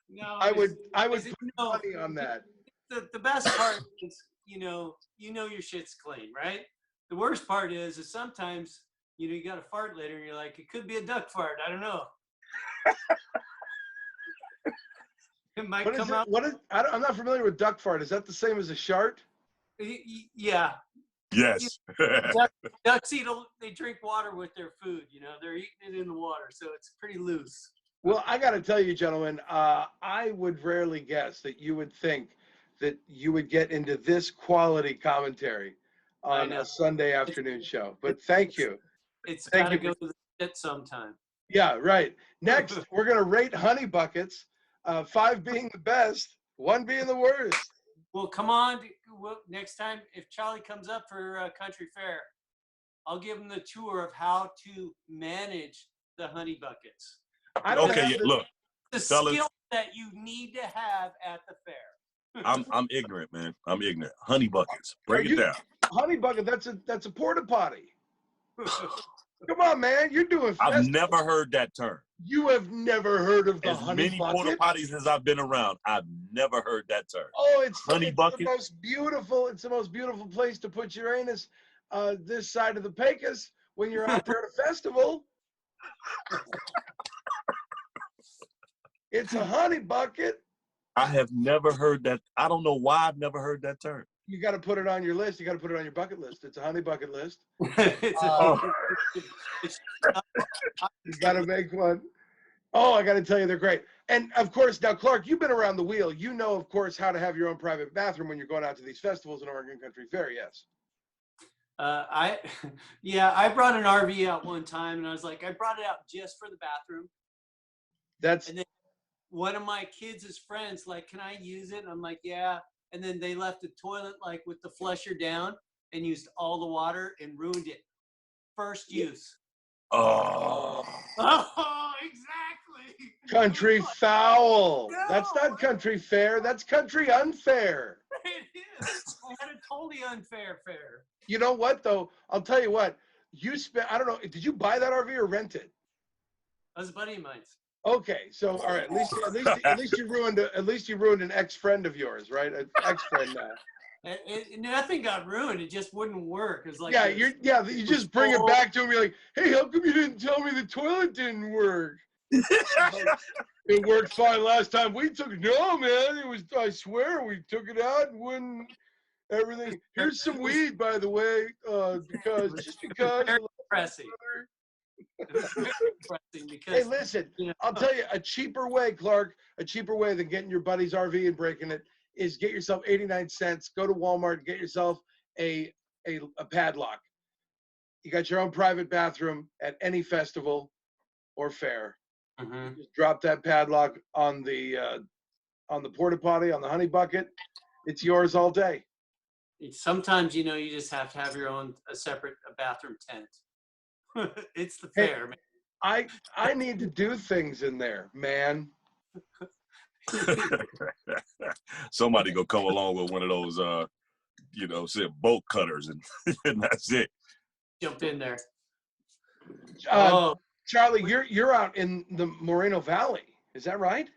No, I would put no, money on that. The best part is, you know your shit's clean, right? The worst part is sometimes, you got to fart later and you're like, it could be a duck fart. I don't know. It might What is come it? out. I'm not familiar with duck fart. Is that the same as a shart? Yeah. Yes. Ducks they drink water with their food. They're eating it in the water, so it's pretty loose. Well, I got to tell you, gentlemen, I would rarely guess that you would think that you would get into this quality commentary on a Sunday afternoon show. But thank you. It's got to go to the shit sometime. Yeah, right. Next, we're going to rate honey buckets, 5 being the best, 1 being the worst. Well, come on. Next time, if Chali comes up for Country Fair, I'll give him the tour of how to manage the honey buckets. Okay, look. The fellas, skill that you need to have at the fair. I'm ignorant, man. I'm ignorant. Honey buckets. Break it down. Honey bucket, that's a porta potty. Come on, man. You're doing I've never heard that term. You have never heard of the honey bucket? As many porta potties as I've been around, I've never heard that term. Oh, it's honey bucket. The most beautiful. It's the most beautiful place to put your anus this side of the Pecos when you're out there at a festival. It's a honey bucket. I have never heard that. I don't know why I've never heard that term. You got to put it on your list. You got to put it on your bucket list. It's a honey bucket list. You got to make one. Oh, I got to tell you, they're great. And of course, now Clark, you've been around the wheel. You know, of course, how to have your own private bathroom when you're going out to these festivals in Oregon Country Fair. Yes. I brought an RV out one time, and I was like, I brought it out just for the bathroom. And then one of my kids' friends, like, can I use it? And I'm like, yeah. And then they left the toilet like with the flusher down and used all the water and ruined it. First use. Oh, exactly. Country foul. No. That's not country fair. That's country unfair. It is. I had a totally unfair fair. You know what, though? I'll tell you what. You spent, I don't know, did you buy that RV or rent it? That was a buddy of mine's. Okay, so all right, at least you ruined an ex-friend of yours, right? An ex-friend now. Nothing got ruined. It just wouldn't work. It's like you just bring it back to him. You're like, hey, how come you didn't tell me the toilet didn't work? It worked fine last time we took it. No, man, it was. I swear, we took it out and wouldn't everything. Here's some weed, by the way, because. Depressing. Because, hey, listen, I'll tell you, a cheaper way, Clark, a cheaper way than getting your buddy's RV and breaking it is get yourself 89 cents, go to Walmart and get yourself a padlock. You got your own private bathroom at any festival or fair. Mm-hmm. Just drop that padlock on the porta potty, on the honey bucket. It's yours all day. Sometimes, you just have to have your own a separate bathroom tent. It's the fair, man. I need to do things in there, man. Somebody go come along with one of those, bolt cutters, and that's it. Jump in there. Charlie, you're out in the Moreno Valley. Is that right?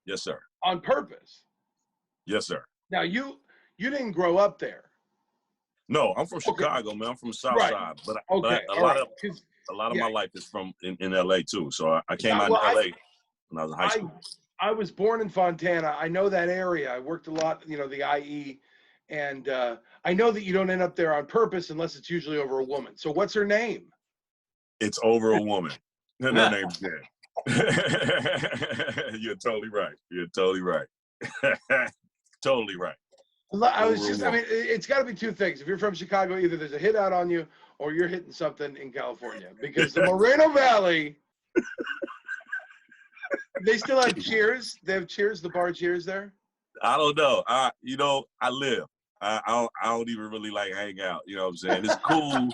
Yes, sir. On purpose. Yes, sir. Now you didn't grow up there. No, I'm from Chicago, man. I'm from the South Right. Side, but Okay. a lot of yeah. my life is from in LA too. So I came out Well, in LA when I was in high school. I was born in Fontana. I know that area. I worked a lot, the IE, and I know that you don't end up there on purpose unless it's usually over a woman. So what's her name? It's over a woman. Her name's Jen. You're totally right. You're totally right. Totally right. It's got to be two things. If you're from Chicago, either there's a hit out on you or you're hitting something in California, because the Moreno Valley, they still have Cheers. They have Cheers, the bar Cheers there. I don't know. I live. I don't even really like hang out. You know what I'm saying? It's cool.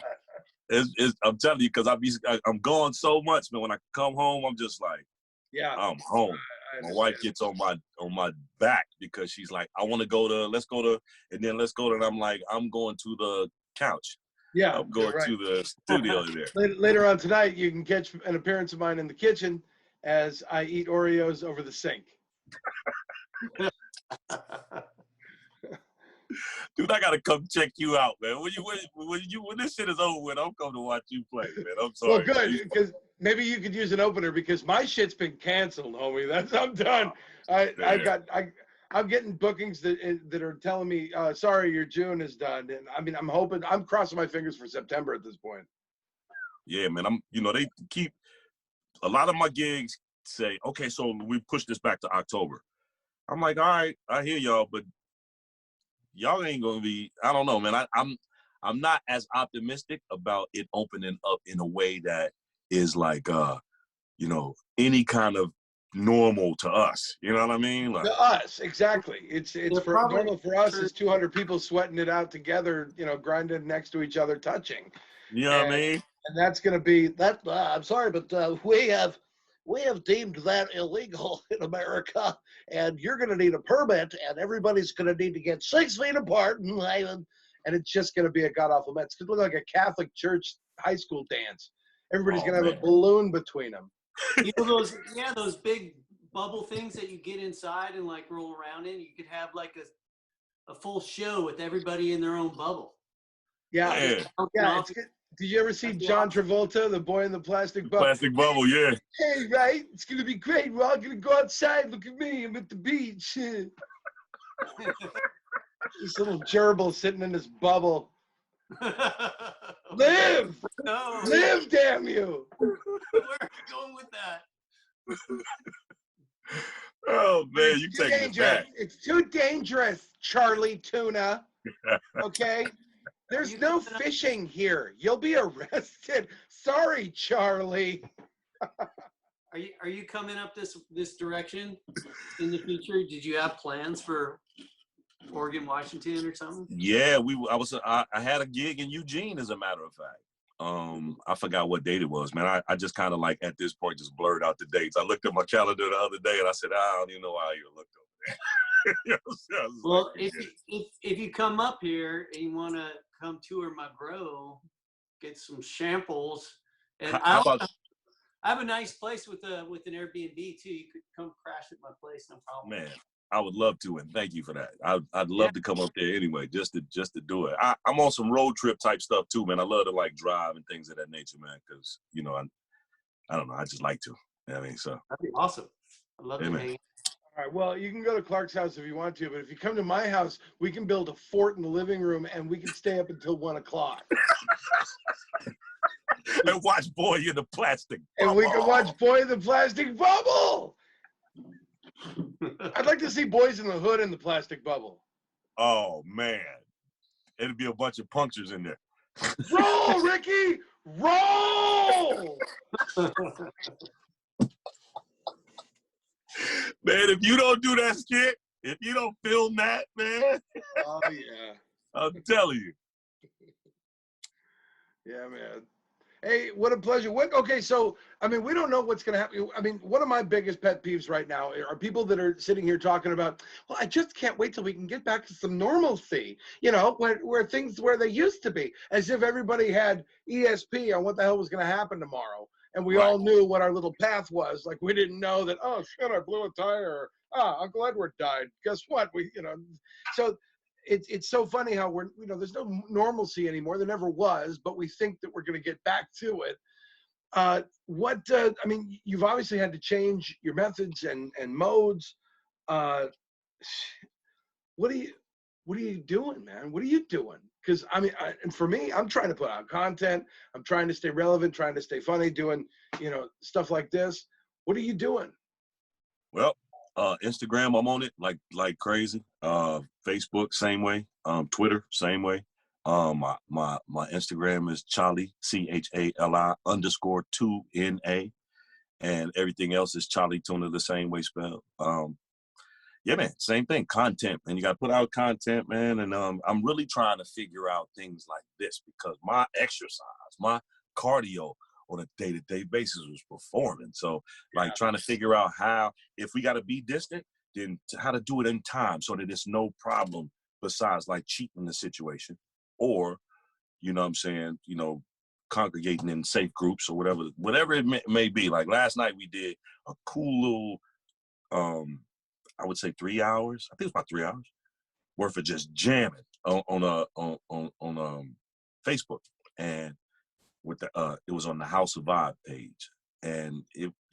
I'm telling you, because I'm gone so much, man. When I come home, I'm just like, yeah, I'm home. My wife gets on my back because she's like, let's go to, and I'm like, I'm going to the couch. Yeah, I'm going to the studio there. Later on tonight, you can catch an appearance of mine in the kitchen as I eat Oreos over the sink. Dude, I gotta come check you out, man. When this shit is over with, I'm coming to watch you play, man. I'm sorry. Well, good, because maybe you could use an opener, because my shit's been canceled, homie. I'm done. I'm getting bookings that are telling me, sorry, your June is done. And I mean, I'm crossing my fingers for September at this point. Yeah, man. They keep a lot of my gigs say, okay, so we push this back to October. I'm like, all right, I hear y'all, but y'all ain't gonna be. I don't know, man. I'm not as optimistic about it opening up in a way that is like, any kind of normal to us. You know what I mean? Like, to us, exactly. It's normal for us is 200 people sweating it out together, grinding next to each other, touching. You know what I mean? And that's going to be that. I'm sorry, but we have deemed that illegal in America, and you're going to need a permit, and everybody's going to need to get 6 feet apart, and it's just going to be a god awful mess. It's going to look like a Catholic church high school dance. Everybody's going to have a balloon between them. Those big bubble things that you get inside and like roll around in. You could have like a full show with everybody in their own bubble. Yeah, it's good. Did you ever see John Travolta, the boy in the plastic bubble? Plastic bubble, yeah. Hey, right? It's going to be great. We're all going to go outside. Look at me. I'm at the beach. This little gerbil sitting in this bubble. Live! No. Live, damn you! Where are you going with that? Oh, man, you take it back. It's too dangerous, Charlie Tuna. Okay? There's no fishing here. You'll be arrested. Sorry, Charlie. Are you coming up this direction in the future? Did you have plans for Oregon, Washington, or something? Yeah, I had a gig in Eugene, as a matter of fact. I forgot what date it was, man. I just kind of like at this point just blurred out the dates. I looked at my calendar the other day and I said, I don't even know why I even looked over there. Well, like, if you come up here and you want to come tour my grow, get some samples, and I have a nice place with an Airbnb too. You could come crash at my place, no problem. Man, I would love to, and thank you for that. I'd love to come up there anyway, just to do it. I'm on some road trip type stuff too, man. I love to like drive and things of that nature, man. Because I don't know, I just like to. You know what I mean, so that'd be awesome. I'd love to hang. All right. Well, you can go to Clark's house if you want to, but if you come to my house, we can build a fort in the living room, and we can stay up until 1 o'clock. And watch Boy in the Plastic Bubble. And we can watch Boy in the Plastic Bubble. I'd like to see Boys in the Hood in the Plastic Bubble. Oh, man. It'd be a bunch of punctures in there. Roll, Ricky! Roll! Man, if you don't do that skit, if you don't film that, man. Oh, yeah. I'm telling you. Yeah, man. Hey, what a pleasure. Okay, so, I mean, we don't know what's going to happen. I mean, one of my biggest pet peeves right now are people that are sitting here talking about, well, I just can't wait till we can get back to some normalcy, where things where they used to be, as if everybody had ESP on what the hell was going to happen tomorrow. And we all knew what our little path was. Like, we didn't know that, oh, shit, I blew a tire. Uncle Edward died. Guess what? So it's so funny how there's no normalcy anymore. There never was, but we think that we're going to get back to it. I mean, you've obviously had to change your methods and modes. What are you doing, man? What are you doing? Because I mean, and for me, I'm trying to put out content. I'm trying to stay relevant, trying to stay funny, doing stuff like this. What are you doing? Well, Instagram, I'm on it like crazy. Facebook, same way. Twitter, same way. My Instagram is Chali, CHALI _2NA, and everything else is Chali Tuna, the same way spelled. Yeah, man, same thing. Content, man. You got to put out content, man. And I'm really trying to figure out things like this because my exercise, my cardio on a day-to-day basis was performing. So, like, trying to figure out how, if we got to be distant, then how to do it in time so that it's no problem besides, like, cheating the situation or, you know what I'm saying, congregating in safe groups or whatever it may be. Like, last night we did a cool little, I would say 3 hours. I think it's about 3 hours worth of just jamming on Facebook, and with it was on the House of Vibe page, and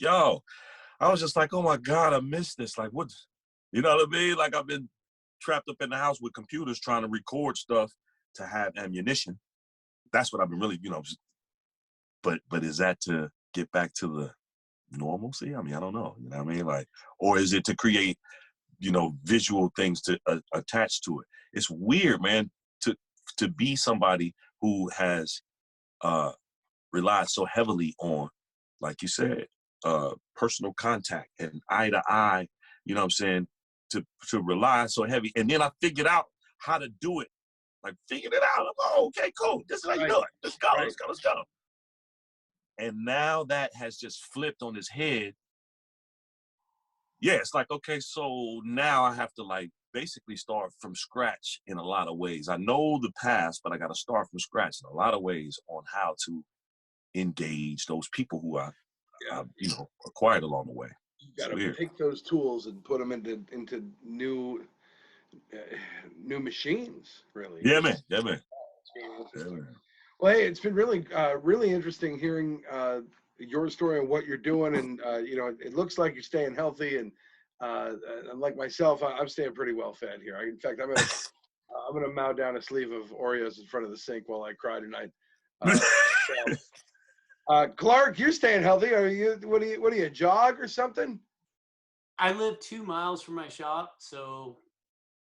I was just like, oh my God, I missed this. Like, what? You know what I mean? Like, I've been trapped up in the house with computers trying to record stuff to have ammunition. That's what I've been really, but is that to get back to the normalcy? I mean, I don't know. You know what I mean? Like, or is it to create, visual things to attach to it? It's weird, man, to be somebody who has relied so heavily on, like you said, personal contact and eye to eye, you know what I'm saying, to rely so heavy. And then I figured out how to do it. Like, figured it out. I'm like, oh, okay, cool. This is how you do it. Let's go, let's go. And now that has just flipped on his head. Yeah, it's like, okay, so now I have to, like, basically start from scratch in a lot of ways. I know the past, but I got to start from scratch in a lot of ways on how to engage those people who I acquired along the way. You got to take those tools and put them into new machines, really. Yeah, man. Well, hey, it's been really, really interesting hearing your story and what you're doing, and it looks like you're staying healthy, and like myself, I'm staying pretty well fed here. In fact, I'm gonna mow down a sleeve of Oreos in front of the sink while I cry tonight. Clark, you're staying healthy. Are you? What do you jog or something? I live 2 miles from my shop, so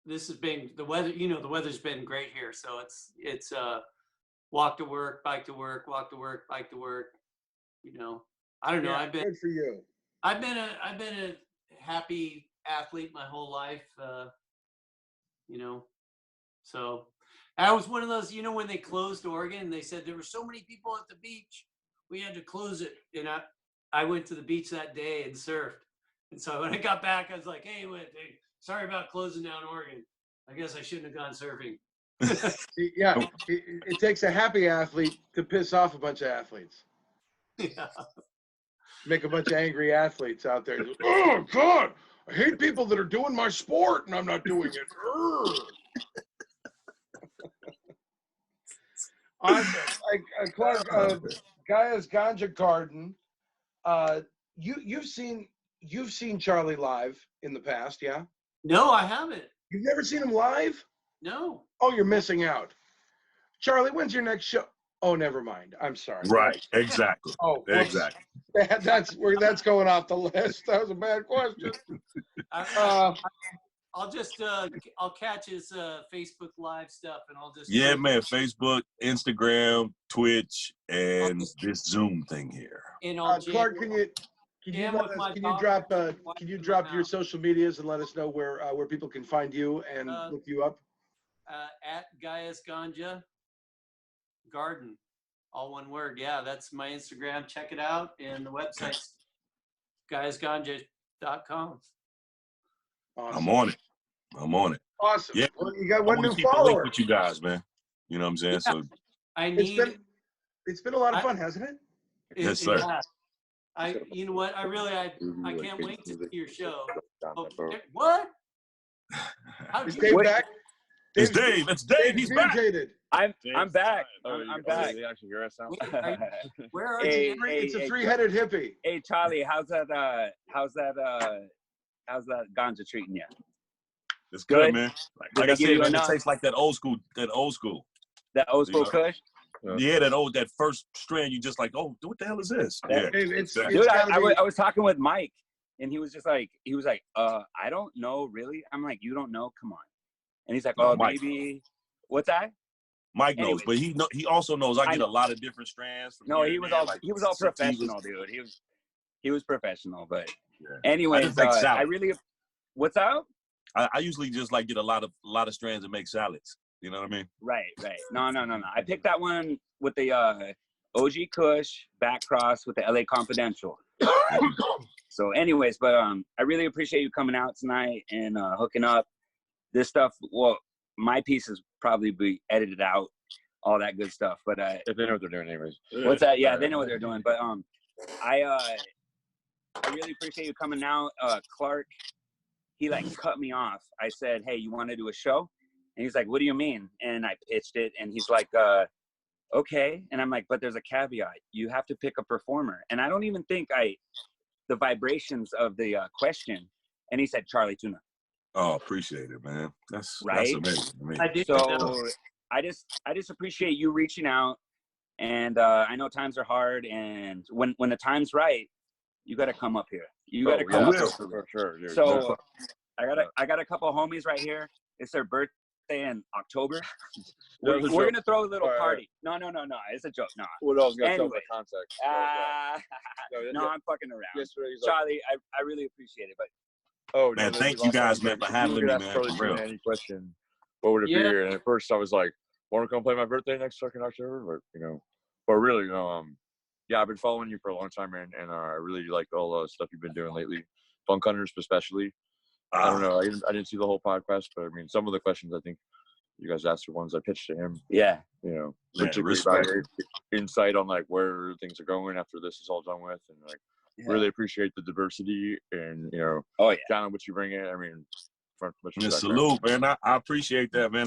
this has been the weather. The weather's been great here, so it's walk to work, bike to work, walk to work, bike to work. I don't know. Yeah, good for you. I've been a happy athlete my whole life. So I was one of those. When they closed Oregon, they said there were so many people at the beach, we had to close it. And I went to the beach that day and surfed. And so when I got back, I was like, hey, sorry about closing down Oregon. I guess I shouldn't have gone surfing. Yeah, it takes a happy athlete to piss off a bunch of athletes. Yeah. Make a bunch of angry athletes out there. Oh God, I hate people that are doing my sport and I'm not doing it. Awesome. Clark, Gaia's Ganja Garden. You've seen Charlie live in the past, yeah? No, I haven't. You've never seen him live? No. Oh, you're missing out. Charlie, when's your next show? Oh, never mind. I'm sorry. Right. Exactly. Oh, exactly. That's going off the list. That was a bad question. I'll just I'll catch his Facebook Live stuff, and I'll just man. Facebook, Instagram, Twitch, and this Zoom thing here. And Clark, can you drop your social medias and let us know where people can find you and look you up? At Gaia's Ganja Garden, all one word. Yeah, that's my Instagram. Check it out, and the website's gaiasganja.com. Awesome. I'm on it. Awesome. Yeah. Well, you got one new keep a follower link with you guys, man. You know what I'm saying? Yeah. So it's been a lot of fun, hasn't it? Yes, sir. You know what? I can't wait to see your show. Oh, what? Is Dave back? It's Dave. It's Dave. He's back. I'm back. I'm back. Where are you? It's a three-headed hippie. Hey Charlie, how's that ganja treating you? It's good, man. Like I said, man, it tastes like that old school. That old school Kush. Yeah, that first strand. You just like, oh, what the hell is this? Yeah, dude. I was talking with Mike, and he was like, I don't know, really. I'm like, you don't know? Come on. And he's like, oh, Mike. Maybe. What's that? Mike knows, but he also knows I get a lot of different strands. He was all professional, dude. He was professional, but yeah. anyways, I really. What's up? I usually just like get a lot of strands and make salads. You know what I mean? Right. No. I picked that one with the OG Kush back cross with the LA Confidential. So anyways, but I really appreciate you coming out tonight and hooking up. This stuff, well, my pieces probably be edited out, all that good stuff. But if they know what they're doing anyways. What's that? Yeah, they know what they're doing. But I really appreciate you coming out. Clark, he like cut me off. I said, hey, you want to do a show? And he's like, what do you mean? And I pitched it, and he's like, okay. And I'm like, but there's a caveat. You have to pick a performer. And I don't even think the vibrations of the question. And he said, Charlie Tuna. Oh, appreciate it, man. That's amazing. So I just appreciate you reaching out. And I know times are hard. And when the time's right, you got to come up here. You got to come up here. For sure, dude. So I got a couple of homies right here. It's their birthday in October. We're gonna throw a little party. No. It's a joke. No. What else? Anyway. Context. No, I'm fucking around. Charlie, I really appreciate it. But man, thank you guys, man, for having me, man. For real. Any question? What would it be? And at first, I was like, "Want to come play my birthday next fucking October?" But really, I've been following you for a long time, man, and I really like all the stuff you've been doing lately. Funk Hunters, especially. I don't know. I didn't see the whole podcast, but I mean, some of the questions I think you guys asked are ones I pitched to him. Yeah. Particularly about insight on like where things are going after this is all done with, and like really appreciate the diversity and kind of what you bring in. I mean, salute, man. I appreciate that, man.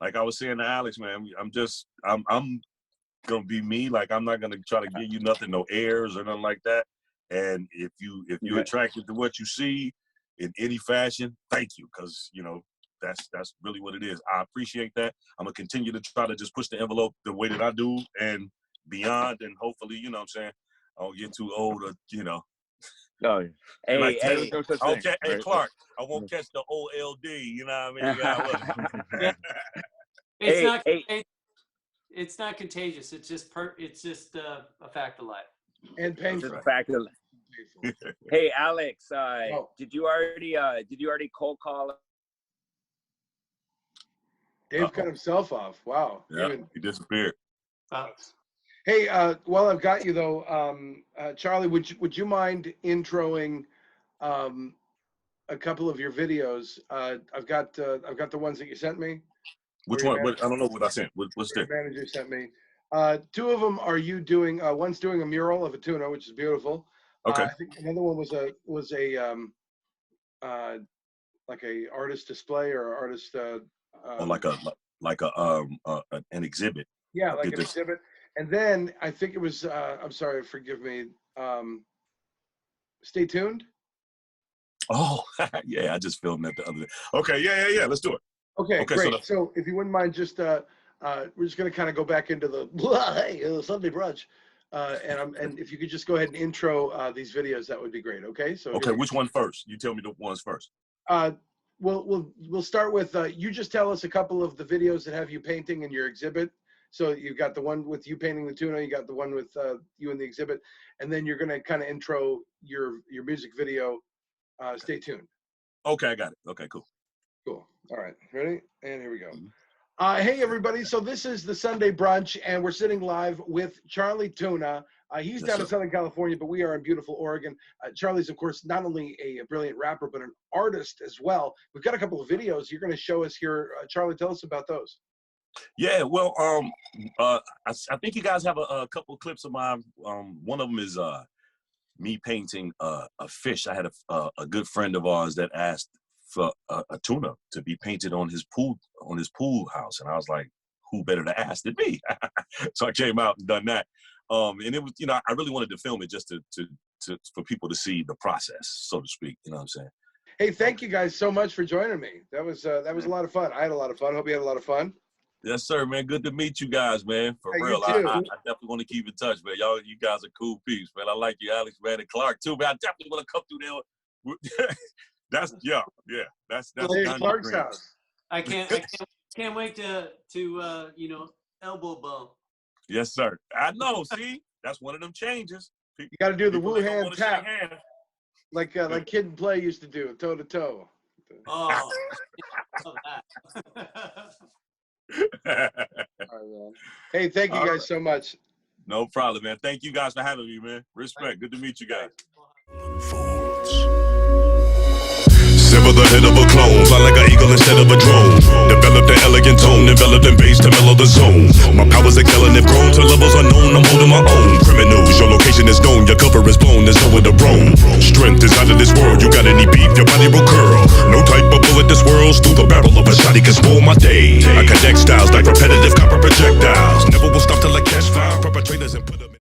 Like I was saying to Alex, man, I'm gonna be me. Like I'm not gonna try to give you nothing, no airs or nothing like that. And if you're attracted to what you see in any fashion, thank you, because that's really what it is. I appreciate that. I'm gonna continue to try to just push the envelope the way that I do and beyond, and hopefully, you know what I'm saying, I don't get too old or No. Hey, Clark, I won't catch the OLD, you know what I mean? It's not contagious. It's just a fact of life. And painful. It's a fact of life. Hey Alex, did you already cold call? Dave cut himself off. Wow. Yeah, he disappeared. Hey, while I've got you though, Charlie, would you mind introing a couple of your videos? I've got the ones that you sent me. Which one? I don't know what I sent. What's that? Your manager sent me. Two of them are you doing. One's doing a mural of a tuna, which is beautiful. Okay. I think another one was a like a artist display or artist. An exhibit. Yeah, like an exhibit. And then I think it was. I'm sorry, forgive me. Stay tuned. Oh, yeah, I just filmed that the other day. Okay, yeah, let's do it. Okay, great. So if you wouldn't mind, just we're just going to kind of go back into the Sunday brunch, and if you could just go ahead and intro these videos, that would be great. Okay. So which one first? You tell me the ones first. We'll start with you. Just tell us a couple of the videos that have you painting in your exhibit. So you've got the one with you painting the tuna. You got the one with you in the exhibit, and then you're going to kind of intro your music video. Stay tuned. Okay, I got it. Okay, cool. Cool. All right. Ready? And here we go. Hey, everybody. So this is the Sunday brunch, and we're sitting live with Charlie Tuna. He's down in Southern California, but we are in beautiful Oregon. Charlie's, of course, not only a brilliant rapper, but an artist as well. We've got a couple of videos you're going to show us here. Charlie, tell us about those. Yeah, well, I think you guys have a couple of clips of mine. One of them is me painting a fish. I had a good friend of ours that asked for a tuna to be painted on his pool house, and I was like, who better to ask than me? So I came out and done that. And it was, you know, I really wanted to film it just to for people to see the process, so to speak. You know what I'm saying? Hey, thank you guys so much for joining me. That was a lot of fun. I had a lot of fun. Hope you had a lot of fun. Yes, sir, man. Good to meet you guys, man. For Hey, real. you too. I definitely want to keep in touch, man. You guys are cool peeps, man. I like you, Alex, man, and Clark too, man. I definitely want to come through there. That's Hey, Clark's house. I can't wait to you know, elbow bump. Yes, sir. I know. See, that's one of them changes. You got to do the People, Wu they don't hand wanna shake tap, hands. like Kid and Play used to do, toe to toe. Oh, love that. Hey, thank you All guys so much. No problem, man. Thank you guys for having me, man. Respect. Good to meet you guys. Sever the head of a clone, fly like an eagle instead of a drone. Developed an elegant tone, enveloped in bass to mellow the zone. My powers excelling, have grown to levels unknown. I'm holding my own. Criminals, your location is known, your cover is blown. There's nowhere to roam. Strength is out of this world. You got any beef, your body will curl. No type of bullet this world's through the barrel of a shotty can spoil my day. I connect styles like repetitive copper projectiles. Never will stop.